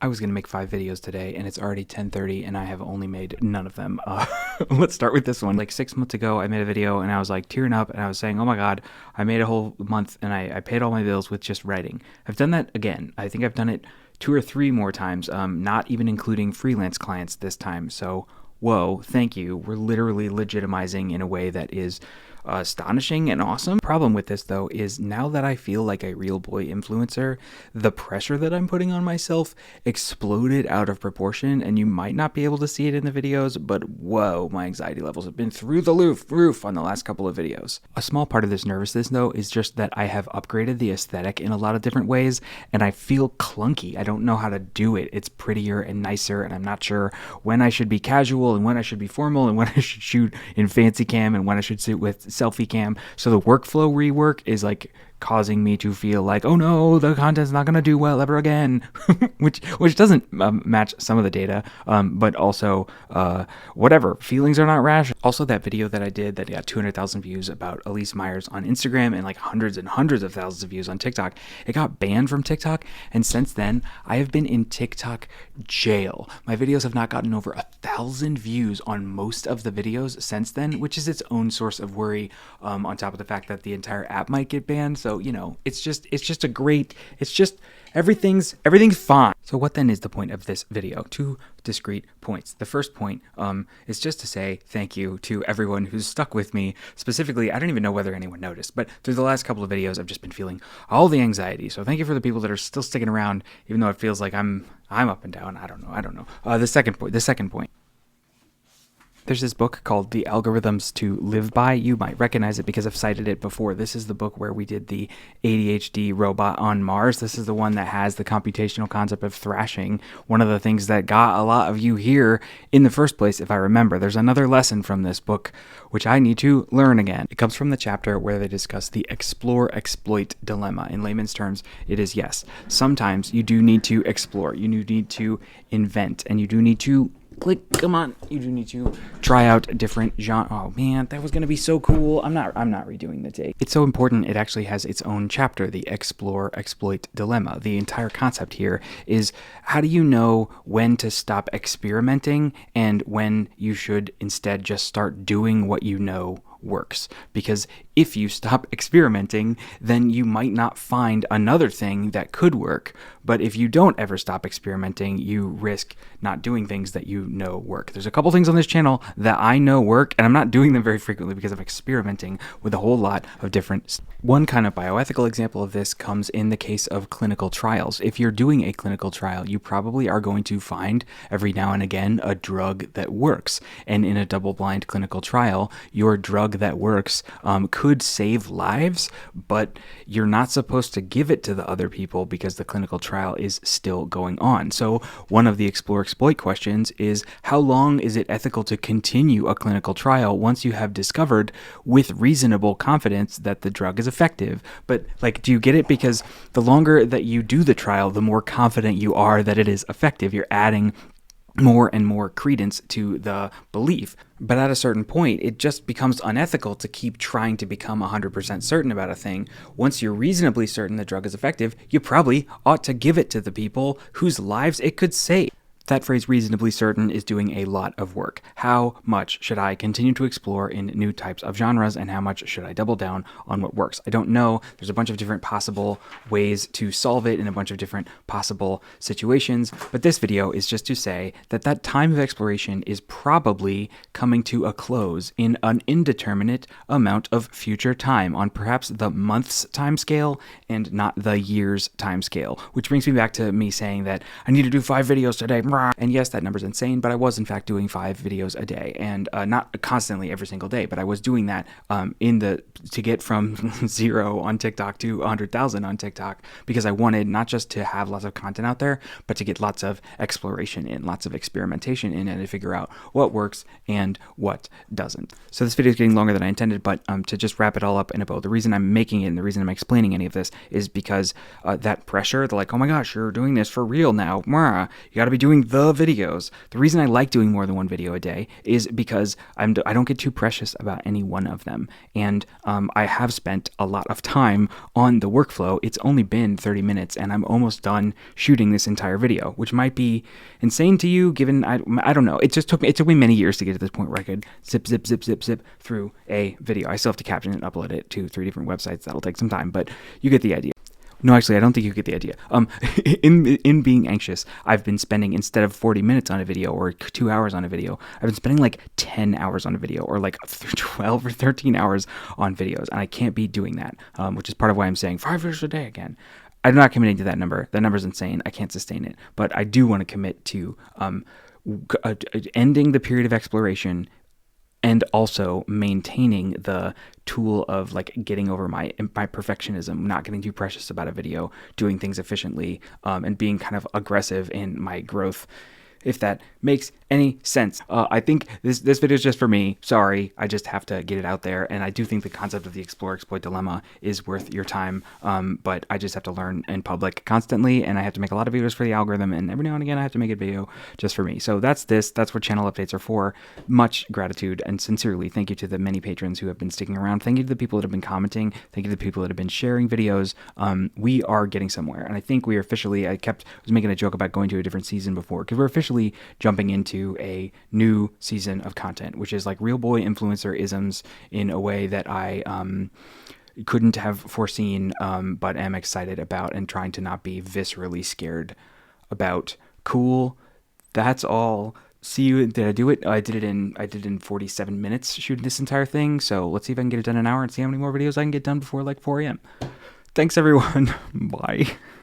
I was going to make 5 videos today, and it's already 10:30, and I have only made none of them. Let's start with this one. Like 6 months ago, I made a video, and I was like tearing up, and I was saying, oh my God, I made a whole month, and I paid all my bills with just writing. I've done that again. I think I've done it 2 or 3 more times, not even including freelance clients this time. So, whoa, thank you. We're literally legitimizing in a way that is astonishing and awesome. Problem with this though is now that I feel like a real boy influencer, the pressure that I'm putting on myself exploded out of proportion, and you might not be able to see it in the videos, but whoa, my anxiety levels have been through the roof on the last couple of videos. A small part of this nervousness though is just that I have upgraded the aesthetic in a lot of different ways, and I feel clunky. I don't know how to do it. It's prettier and nicer, and I'm not sure when I should be casual and when I should be formal and when I should shoot in fancy cam and when I should shoot with selfie cam. So the workflow rework is like causing me to feel like, oh no, the content's not going to do well ever again, which doesn't match some of the data, but also whatever, feelings are not rational. Also, that video that I did that got 200,000 views about Elise Myers on Instagram and like hundreds and hundreds of thousands of views on TikTok, it got banned from TikTok, and since then I have been in TikTok jail. My videos have not gotten over 1,000 views on most of the videos since then, which is its own source of worry, on top of the fact that the entire app might get banned. So, you know, everything's fine. So what then is the point of this video? 2 discrete points. The first point is just to say thank you to everyone who's stuck with me. Specifically, I don't even know whether anyone noticed, but through the last couple of videos, I've just been feeling all the anxiety. So thank you for the people that are still sticking around, even though it feels like I'm up and down. I don't know. The second point. There's this book called The Algorithms to Live By. You might recognize it because I've cited it before. This is the book where we did the ADHD robot on Mars. This is the one that has the computational concept of thrashing. One of the things that got a lot of you here in the first place, if I remember. There's another lesson from this book, which I need to learn again. It comes from the chapter where they discuss the explore-exploit dilemma. In layman's terms, it is yes. Sometimes you do need to explore. You need to invent, and you do need to you do need to try out different genre. Oh man, that was going to be so cool. I'm not redoing the take. It's so important. It actually has its own chapter, the explore-exploit dilemma. The entire concept here is how do you know when to stop experimenting and when you should instead just start doing what you know works. Because if you stop experimenting, then you might not find another thing that could work. But if you don't ever stop experimenting, you risk not doing things that you know work. There's a couple things on this channel that I know work, and I'm not doing them very frequently because I'm experimenting with a whole lot of different. One kind of bioethical example of this comes in the case of clinical trials. If you're doing a clinical trial, you probably are going to find every now and again a drug that works. And in a double-blind clinical trial, your drug that works could save lives, but you're not supposed to give it to the other people because the clinical trial is still going on. So one of the explore-exploit questions is, how long is it ethical to continue a clinical trial once you have discovered with reasonable confidence that the drug is effective? But like, do you get it? Because the longer that you do the trial, the more confident you are that it is effective. You're adding more and more credence to the belief. But at a certain point, it just becomes unethical to keep trying to become 100% certain about a thing. Once you're reasonably certain the drug is effective, you probably ought to give it to the people whose lives it could save. That phrase, reasonably certain, is doing a lot of work. How much should I continue to explore in new types of genres, and how much should I double down on what works? I don't know. There's a bunch of different possible ways to solve it in a bunch of different possible situations, but this video is just to say that that time of exploration is probably coming to a close in an indeterminate amount of future time, on perhaps the month's time scale and not the year's time scale, which brings me back to me saying that I need to do 5 videos today. And yes, that number's insane, but I was in fact doing 5 videos a day, and not constantly every single day, but I was doing that to get from 0 on TikTok to 100,000 on TikTok, because I wanted not just to have lots of content out there, but to get lots of exploration in, lots of experimentation in, and to figure out what works and what doesn't. So this video is getting longer than I intended, but to just wrap it all up in a bow, the reason I'm making it and the reason I'm explaining any of this is because that pressure, the like, oh my gosh, you're doing this for real now, you got to be doing doing the videos. The reason I like doing more than one video a day is because I don't get too precious about any one of them. And I have spent a lot of time on the workflow. It's only been 30 minutes and I'm almost done shooting this entire video, which might be insane to you given, I don't know. It took me many years to get to this point where I could zip through a video. I still have to caption it and upload it to 3 different websites. That'll take some time, but you get the idea. No, actually, I don't think you get the idea. In being anxious, I've been spending, instead of 40 minutes on a video or 2 hours on a video, I've been spending like 10 hours on a video or like 12 or 13 hours on videos. And I can't be doing that, which is part of why I'm saying 5 videos a day again. I'm not committing to that number. That number's insane. I can't sustain it. But I do want to commit to ending the period of exploration and also maintaining the tool of like getting over my perfectionism, not getting too precious about a video, doing things efficiently, and being kind of aggressive in my growth, if that makes any sense. I think this video is just for me. Sorry, I just have to get it out there. And I do think the concept of the explore exploit dilemma is worth your time. But I just have to learn in public constantly, and I have to make a lot of videos for the algorithm, and every now and again I have to make a video just for me. So that's what channel updates are for. Much gratitude and sincerely thank you to the many patrons who have been sticking around. Thank you to the people that have been commenting. Thank you to the people that have been sharing videos. We are getting somewhere, and I think we are officially, I was making a joke about going to a different season before, because we're officially jumping into a new season of content, which is like real boy influencer isms in a way that I couldn't have foreseen, but am excited about and trying to not be viscerally scared about. Cool. That's all. See you. Did I do it? I did it in 47 minutes shooting this entire thing. So let's see if I can get it done in an hour and see how many more videos I can get done before like 4 a.m. Thanks everyone. Bye.